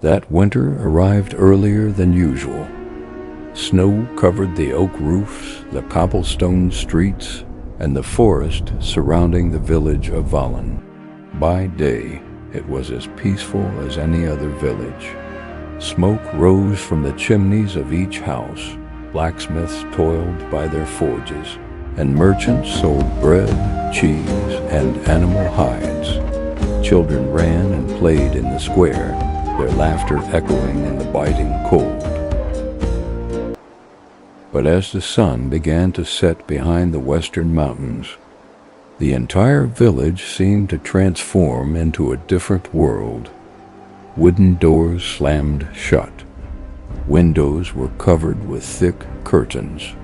That winter arrived earlier than usual. Snow covered the oak roofs, the cobblestone streets, and the forest surrounding the village of Valen. By day, it was as peaceful as any other village. Smoke rose from the chimneys of each house. Blacksmiths toiled by their forges, and merchants sold bread, cheese, and animal hides. Children ran and played in the square, their laughter echoing in the biting cold. But as the sun began to set behind the western mountains, the entire village seemed to transform into a different world. Wooden doors slammed shut. Windows were covered with thick curtains.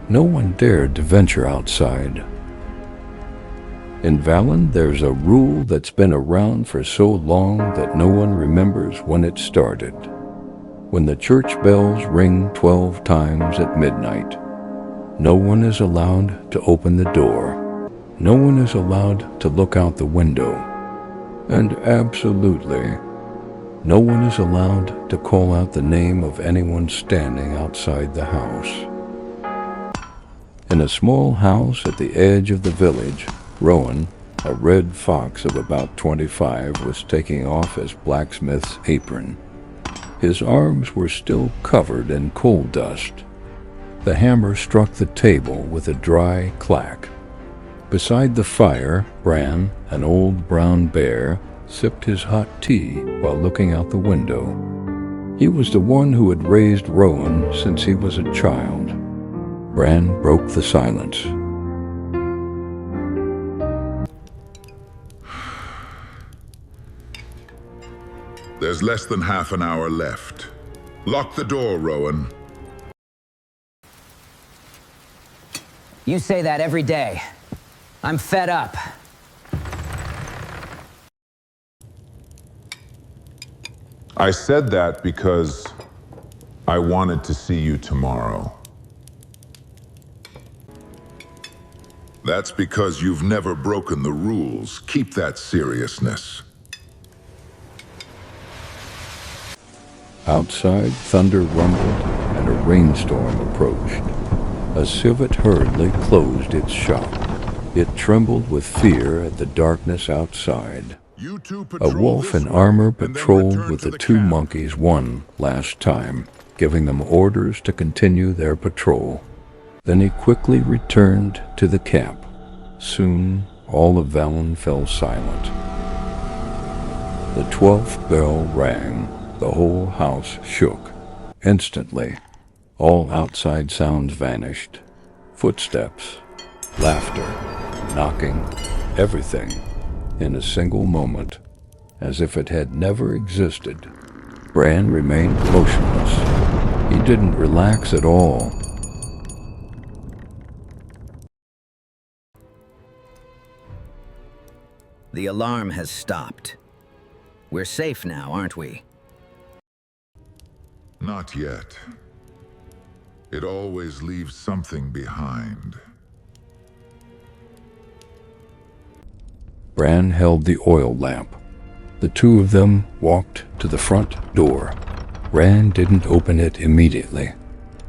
No one dared to venture outside. In Valen, there's a rule that's been around for so long that no one remembers when it started. When the church bells ring 12 times at midnight, no one is allowed to open the door. No one is allowed to look out the window. And absolutely, no one is allowed to call out the name of anyone standing outside the house. In a small house at the edge of the village, Rowan, a red fox of about 25, was taking off his blacksmith's apron. His arms were still covered in coal dust. The hammer struck the table with a dry clack. Beside the fire, Bran, an old brown bear, sipped his hot tea while looking out the window. He was the one who had raised Rowan since he was a child. Bran broke the silence. There's less than half an hour left. Lock the door, Rowan. You say that every day. I'm fed up. I said that because I wanted to see you tomorrow. That's because you've never broken the rules. Keep that seriousness. Outside, thunder rumbled and a rainstorm approached. A civet hurriedly closed its shop. It trembled with fear at the darkness outside. A wolf in armor patrolled with the two monkeys one last time, giving them orders to continue their patrol. Then he quickly returned to the camp. Soon, all of Valen fell silent. The 12th bell rang. The whole house shook. Instantly, all outside sounds vanished. Footsteps, laughter, knocking, everything, in a single moment, as if it had never existed. Bran remained motionless. He didn't relax at all. The alarm has stopped. We're safe now, aren't we? Not yet. It always leaves something behind. Bran held the oil lamp. The two of them walked to the front door. Bran didn't open it immediately.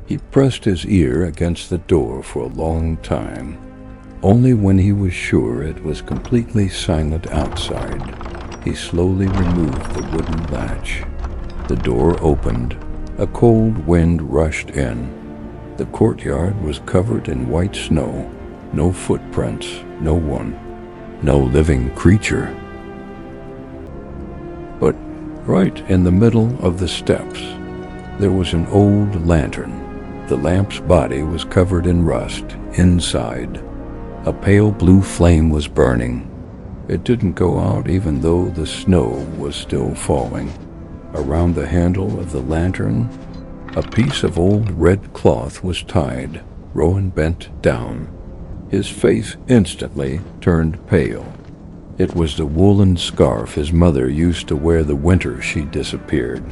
He pressed his ear against the door for a long time. Only when he was sure it was completely silent outside, he slowly removed the wooden latch. The door opened. A cold wind rushed in. The courtyard was covered in white snow. No footprints, no one, no living creature. But right in the middle of the steps, there was an old lantern. The lamp's body was covered in rust inside. A pale blue flame was burning. It didn't go out even though the snow was still falling. Around the handle of the lantern, a piece of old red cloth was tied. Rowan bent down. His face instantly turned pale. It was the woolen scarf his mother used to wear the winter she disappeared.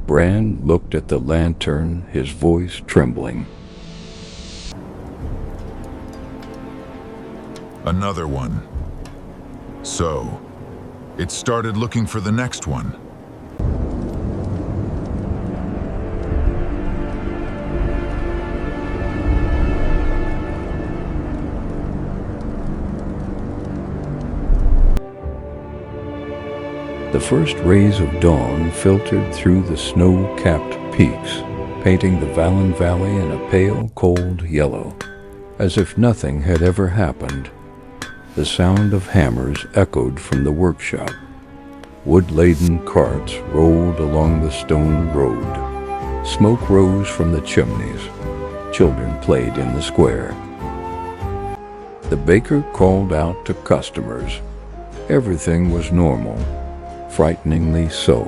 Bran looked at the lantern, his voice trembling. Another one. So, it started looking for the next one. The first rays of dawn filtered through the snow-capped peaks, painting the Valen Valley in a pale, cold yellow, as if nothing had ever happened. The sound of hammers echoed from the workshop. Wood-laden carts rolled along the stone road. Smoke rose from the chimneys. Children played in the square. The baker called out to customers. Everything was normal, frighteningly so.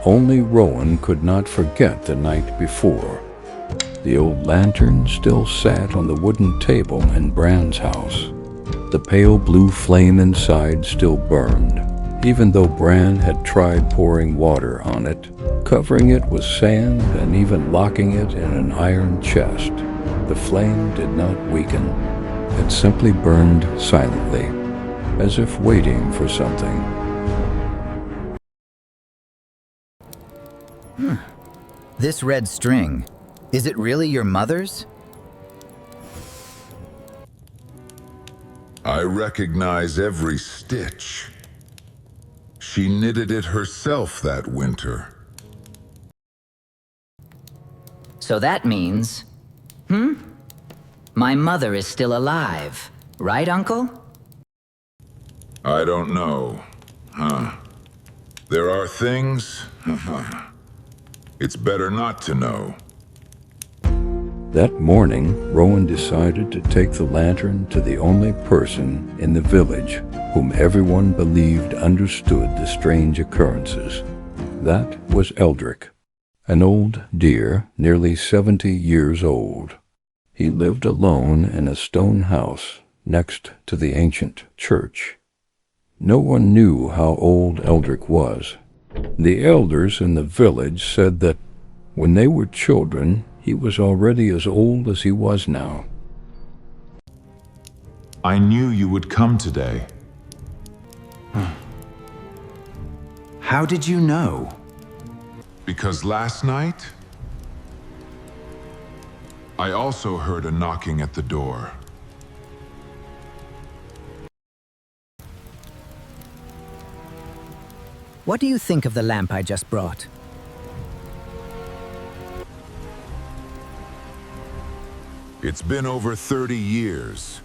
Only Rowan could not forget the night before. The old lantern still sat on the wooden table in Bran's house. The pale blue flame inside still burned, even though Bran had tried pouring water on it, covering it with sand and even locking it in an iron chest. The flame did not weaken. It simply burned silently, as if waiting for something. This red string, is it really your mother's? I recognize every stitch. She knitted it herself that winter. So that means... My mother is still alive, right, Uncle? I don't know. There are things... It's better not to know. That morning, Rowan decided to take the lantern to the only person in the village whom everyone believed understood the strange occurrences. That was Eldrick, an old deer nearly 70 years old. He lived alone in a stone house next to the ancient church. No one knew how old Eldrick was. The elders in the village said that when they were children, he was already as old as he was now. I knew you would come today. How did you know? Because last night, I also heard a knocking at the door. What do you think of the lamp I just brought? It's been over 30 years.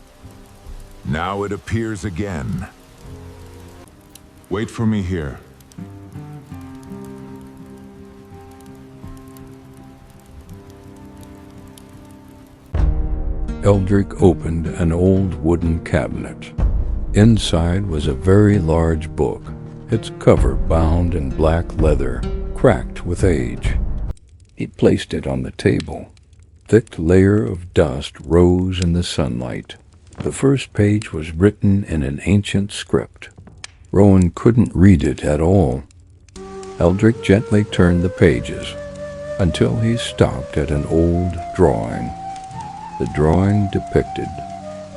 Now it appears again. Wait for me here. Eldrick opened an old wooden cabinet. Inside was a very large book, its cover bound in black leather, cracked with age. He placed it on the table. Thick layer of dust rose in the sunlight. The first page was written in an ancient script. Rowan couldn't read it at all. Eldrick gently turned the pages until he stopped at an old drawing. The drawing depicted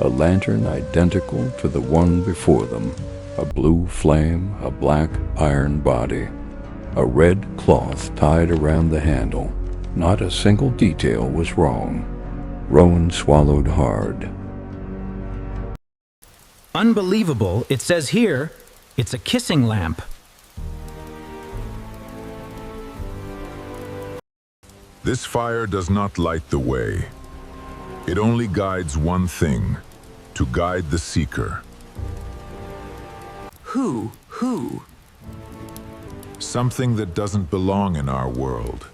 a lantern identical to the one before them, a blue flame, a black iron body, a red cloth tied around the handle. Not a single detail was wrong. Rowan swallowed hard. Unbelievable. It says here, it's a kissing lamp. This fire does not light the way. It only guides one thing, to guide the seeker. Who? Something that doesn't belong in our world.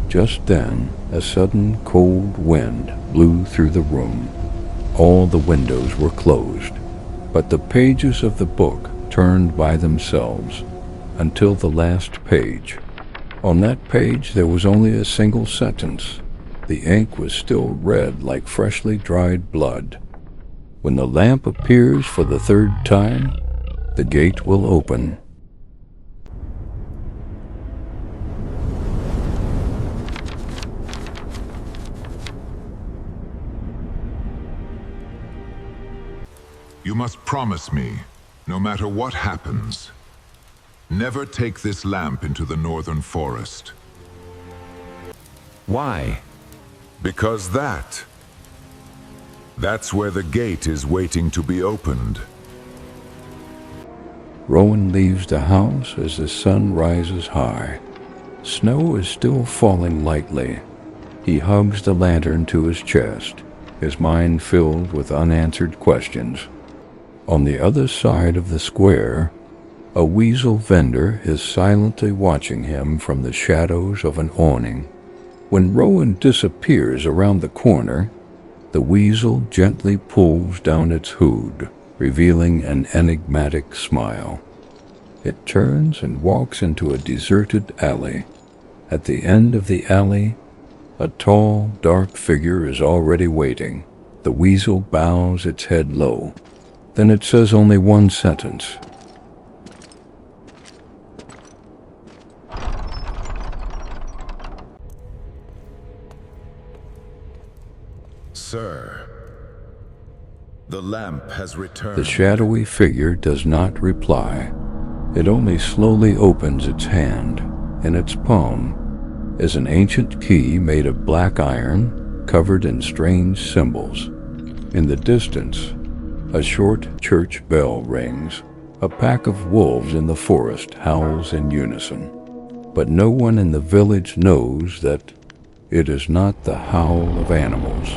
Just then, a sudden cold wind blew through the room. All the windows were closed, but the pages of the book turned by themselves until the last page. On that page there was only a single sentence. The ink was still red like freshly dried blood. When the lamp appears for the third time, the gate will open. You must promise me, no matter what happens, never take this lamp into the northern forest. Why? Because that's where the gate is waiting to be opened. Rowan leaves the house as the sun rises high. Snow is still falling lightly. He hugs the lantern to his chest, his mind filled with unanswered questions. On the other side of the square, a weasel vendor is silently watching him from the shadows of an awning. When Rowan disappears around the corner, the weasel gently pulls down its hood, revealing an enigmatic smile. It turns and walks into a deserted alley. At the end of the alley, a tall, dark figure is already waiting. The weasel bows its head low. Then it says only one sentence. Sir, the lamp has returned. The shadowy figure does not reply. It only slowly opens its hand. In its palm is an ancient key made of black iron, covered in strange symbols. In the distance, a short church bell rings. A pack of wolves in the forest howls in unison. But no one in the village knows that it is not the howl of animals.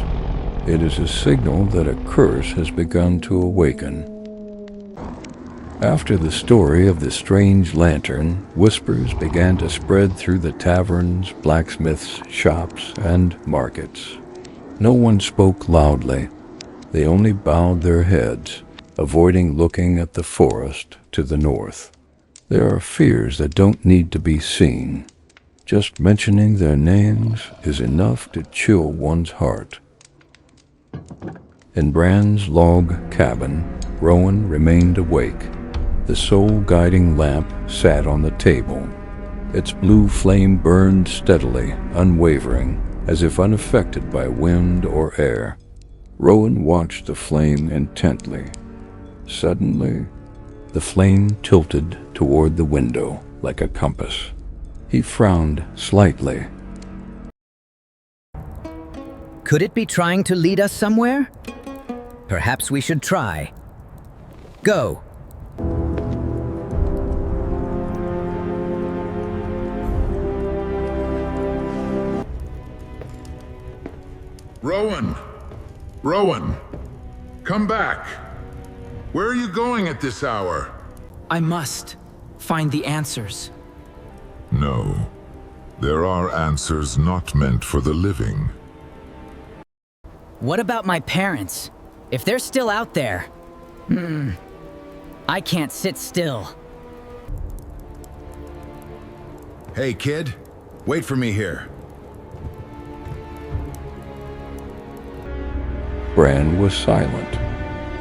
It is a signal that a curse has begun to awaken. After the story of the strange lantern, whispers began to spread through the taverns, blacksmiths, shops, and markets. No one spoke loudly. They only bowed their heads, avoiding looking at the forest to the north. There are fears that don't need to be seen. Just mentioning their names is enough to chill one's heart. In Bran's log cabin, Rowan remained awake. The soul-guiding lamp sat on the table. Its blue flame burned steadily, unwavering, as if unaffected by wind or air. Rowan watched the flame intently. Suddenly, the flame tilted toward the window like a compass. He frowned slightly. Could it be trying to lead us somewhere? Perhaps we should try. Go. Rowan! Rowan! Come back! Where are you going at this hour? I must find the answers. No. There are answers not meant for the living. What about my parents? If they're still out there... I can't sit still. Hey, kid. Wait for me here. Bran was silent.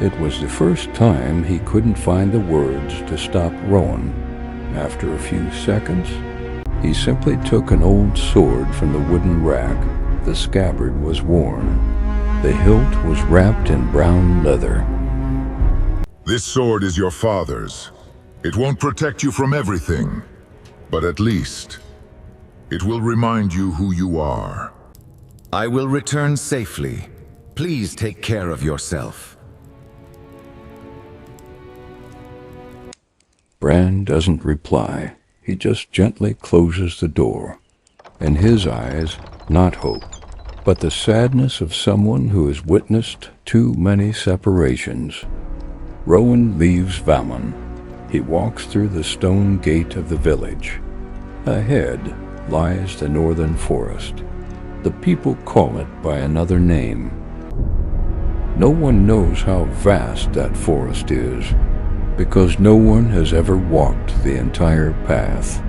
It was the first time he couldn't find the words to stop Rowan. After a few seconds, he simply took an old sword from the wooden rack. The scabbard was worn. The hilt was wrapped in brown leather. This sword is your father's. It won't protect you from everything, but at least it will remind you who you are. I will return safely. Please take care of yourself. Bran doesn't reply. He just gently closes the door. In his eyes, not hope, but the sadness of someone who has witnessed too many separations. Rowan leaves Valen. He walks through the stone gate of the village. Ahead lies the northern forest. The people call it by another name. No one knows how vast that forest is, because no one has ever walked the entire path,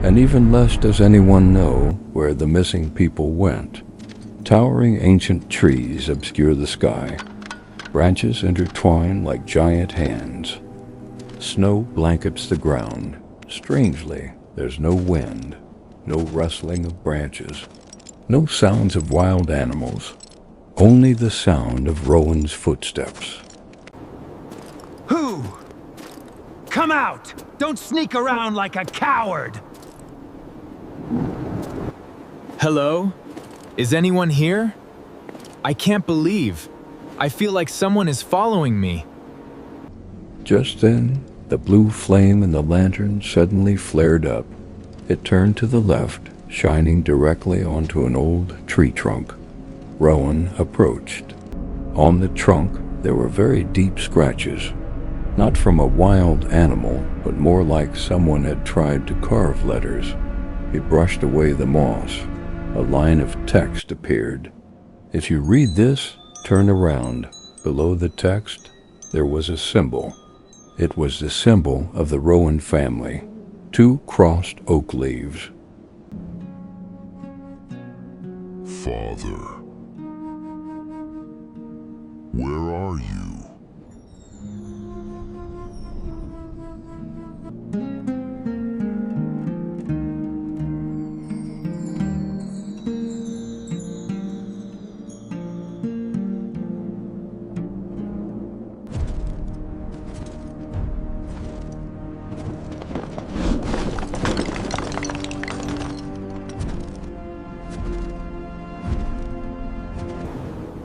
and even less does anyone know where the missing people went. Towering ancient trees obscure the sky. Branches intertwine like giant hands. Snow blankets the ground. Strangely, there's no wind, no rustling of branches, no sounds of wild animals, only the sound of Rowan's footsteps. Who? Come out! Don't sneak around like a coward! Hello? Is anyone here? I can't believe. I feel like someone is following me. Just then, The blue flame in the lantern suddenly flared up. It turned to the left, shining directly onto an old tree trunk. Rowan approached. On the trunk, there were very deep scratches, not from a wild animal, but more like someone had tried to carve letters. He brushed away the moss. A line of text appeared. If you read this, turn around. Below the text, there was a symbol. It was the symbol of the Rowan family, 2 crossed oak leaves. Father, where are you?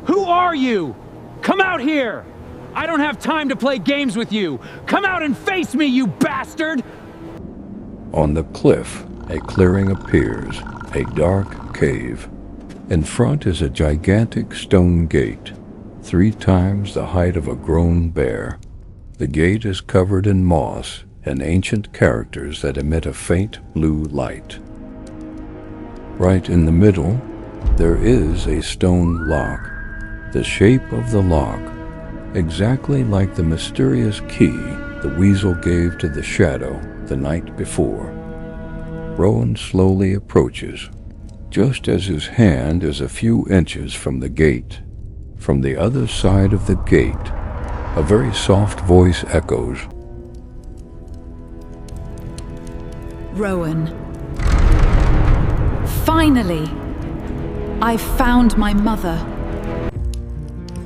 Who are you? Come out here! I don't have time to play games with you! Come out and face me, you bastard! On the cliff, a clearing appears, a dark cave. In front is a gigantic stone gate, 3 times the height of a grown bear. The gate is covered in moss and ancient characters that emit a faint blue light. Right in the middle, there is a stone lock. The shape of the lock, exactly like the mysterious key the weasel gave to the shadow the night before. Rowan slowly approaches, just as his hand is a few inches from the gate. From the other side of the gate, a very soft voice echoes. Rowan. Finally! I found my mother.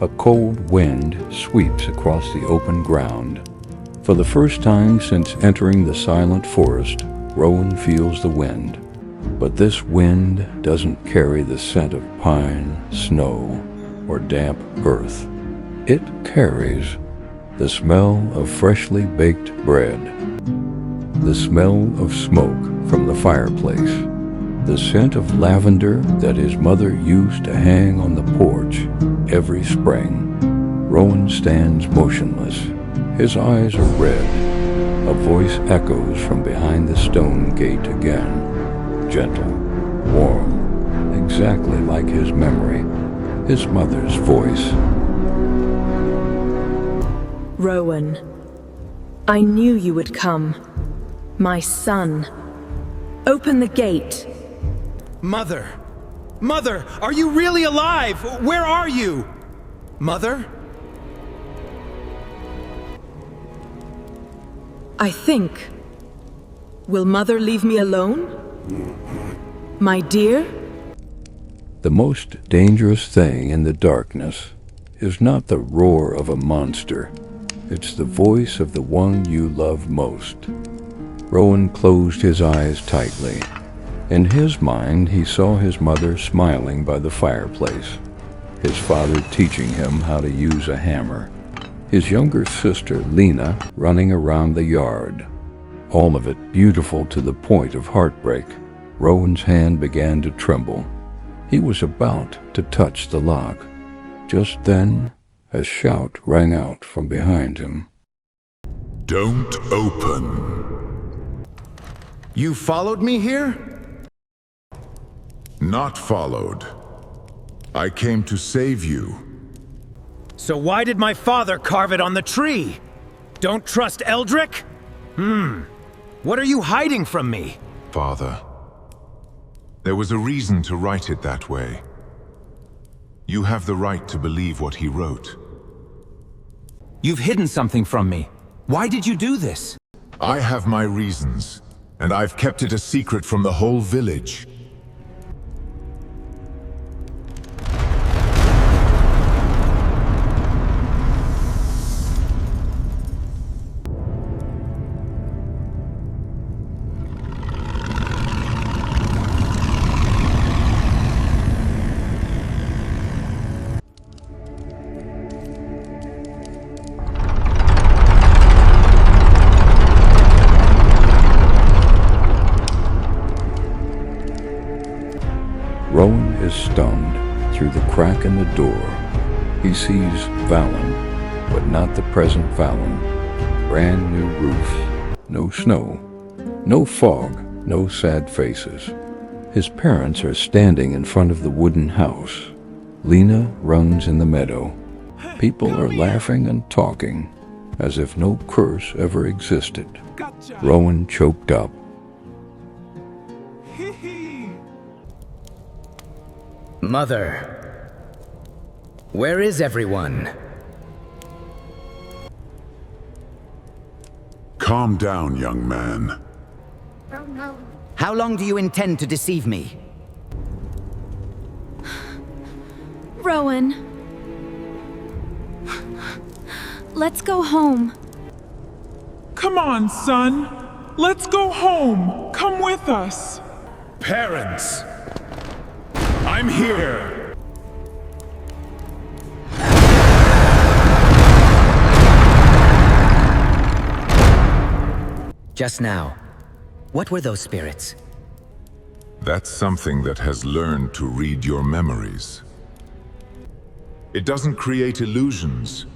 A cold wind sweeps across the open ground. For the first time since entering the silent forest, Rowan feels the wind. But this wind doesn't carry the scent of pine, snow, or damp earth. It carries the smell of freshly baked bread, the smell of smoke from the fireplace, the scent of lavender that his mother used to hang on the porch every spring. Rowan stands motionless. His eyes are red. A voice echoes from behind the stone gate again. Gentle, warm, exactly like his memory. His mother's voice. Rowan. I knew you would come. My son. Open the gate. Mother! Mother, are you really alive? Where are you? Mother? I think. Will Mother leave me alone? My dear? The most dangerous thing in the darkness is not the roar of a monster. It's the voice of the one you love most. Rowan closed his eyes tightly. In his mind, he saw his mother smiling by the fireplace, his father teaching him how to use a hammer, his younger sister, Lena, running around the yard. All of it beautiful to the point of heartbreak. Rowan's hand began to tremble. He was about to touch the lock. Just then, a shout rang out from behind him. Don't open. You followed me here? Not followed. I came to save you. So why did my father carve it on the tree? Don't trust Eldrick? What are you hiding from me? Father, there was a reason to write it that way. You have the right to believe what he wrote. You've hidden something from me. Why did you do this? I have my reasons, and I've kept it a secret from the whole village. is stunned. Through the crack in the door, he sees Valen, but not the present Valen. Brand new roofs, no snow, no fog, no sad faces. His parents are standing in front of the wooden house. Lena runs in the meadow. People are laughing and talking, as if no curse ever existed. Rowan choked up. Mother, where is everyone? Calm down, young man. How long do you intend to deceive me? Rowan. Let's go home. Come on, son. Let's go home. Come with us. Parents! I'm here! Just now, what were those spirits? That's something that has learned to read your memories. It doesn't create illusions,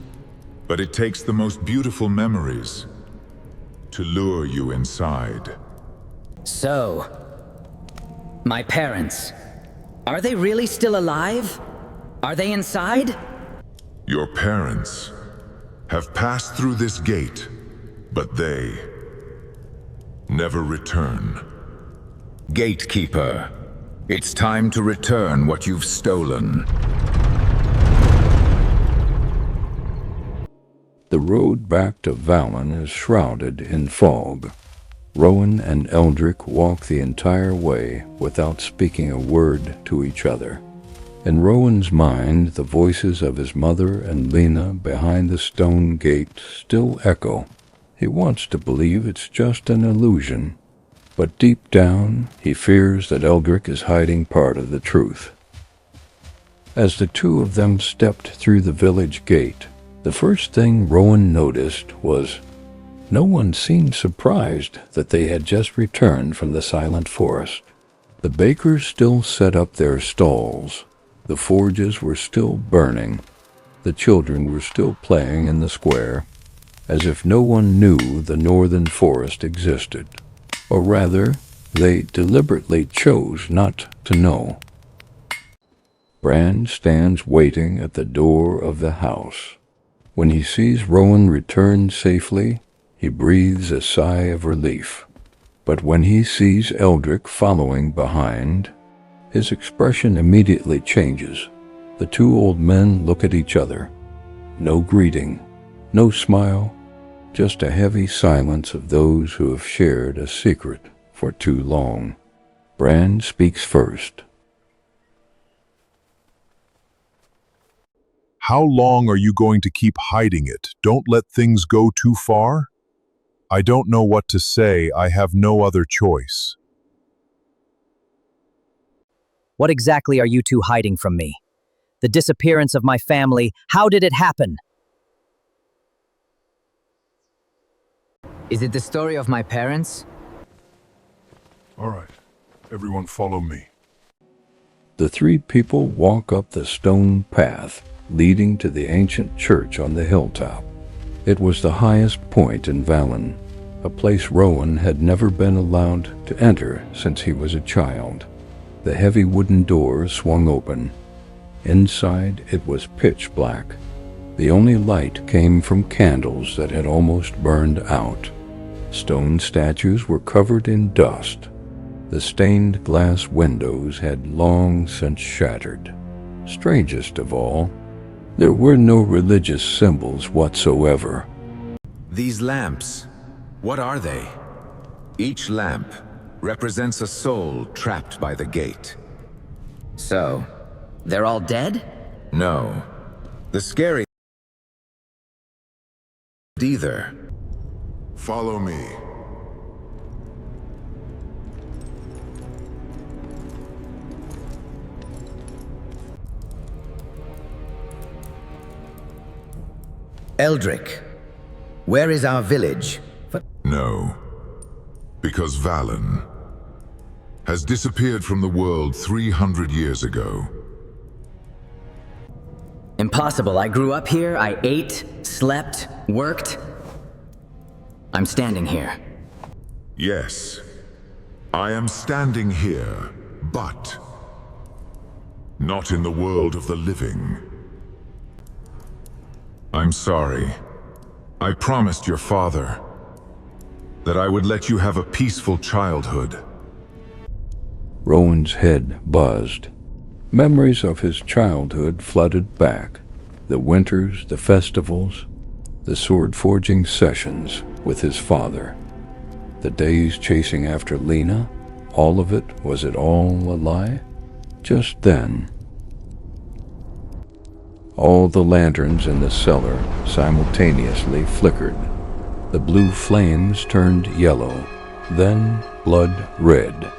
but it takes the most beautiful memories to lure you inside. So, my parents, are they really still alive? Are they inside? Your parents have passed through this gate, but they never return. Gatekeeper, it's time to return what you've stolen. The road back to Valen is shrouded in fog. Rowan and Eldrick walk the entire way without speaking a word to each other. In Rowan's mind, the voices of his mother and Lena behind the stone gate still echo. He wants to believe it's just an illusion, but deep down, he fears that Eldrick is hiding part of the truth. As the two of them stepped through the village gate, the first thing Rowan noticed was no one seemed surprised that they had just returned from the silent forest. The bakers still set up their stalls. The forges were still burning. The children were still playing in the square, as if no one knew the northern forest existed. Or rather, they deliberately chose not to know. Brand stands waiting at the door of the house. When he sees Rowan return safely, he breathes a sigh of relief. But when he sees Eldrick following behind, his expression immediately changes. The two old men look at each other. No greeting, no smile, just a heavy silence of those who have shared a secret for too long. Brand speaks first. How long are you going to keep hiding it? Don't let things go too far? I don't know what to say. I have no other choice. What exactly are you two hiding from me? The disappearance of my family, how did it happen? Is it the story of my parents? All right, everyone follow me. The three people walk up the stone path leading to the ancient church on the hilltop. It was the highest point in Valen, a place Rowan had never been allowed to enter since he was a child. The heavy wooden doors swung open. Inside, it was pitch black. The only light came from candles that had almost burned out. Stone statues were covered in dust. The stained glass windows had long since shattered. Strangest of all, there were no religious symbols whatsoever. These lamps, what are they? Each lamp represents a soul trapped by the gate. So, they're all dead? No. The scary either. Follow me. Eldrick, where is our village? No, because Valen has disappeared from the world 300 years ago. Impossible. I grew up here, I ate, slept, worked. I'm standing here. Yes, I am standing here, but not in the world of the living. I'm sorry. I promised your father that I would let you have a peaceful childhood. Rowan's head buzzed. Memories of his childhood flooded back. The winters, the festivals, the sword-forging sessions with his father. The days chasing after Lena, all of it, was it all a lie? Just then, all the lanterns in the cellar simultaneously flickered. The blue flames turned yellow, then blood red.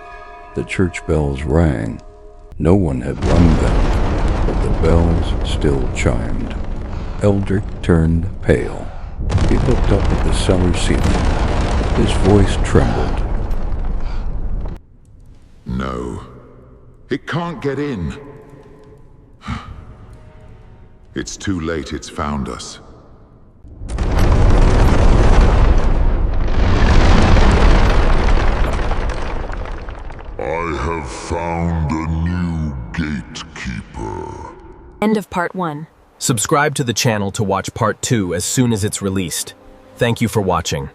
The church bells rang. No one had rung them, but the bells still chimed. Eldrick turned pale. He looked up at the cellar ceiling. His voice trembled. No, it can't get in. It's too late, it's found us. I have found a new gatekeeper. End of part 1. Subscribe to the channel to watch part 2 as soon as it's released. Thank you for watching.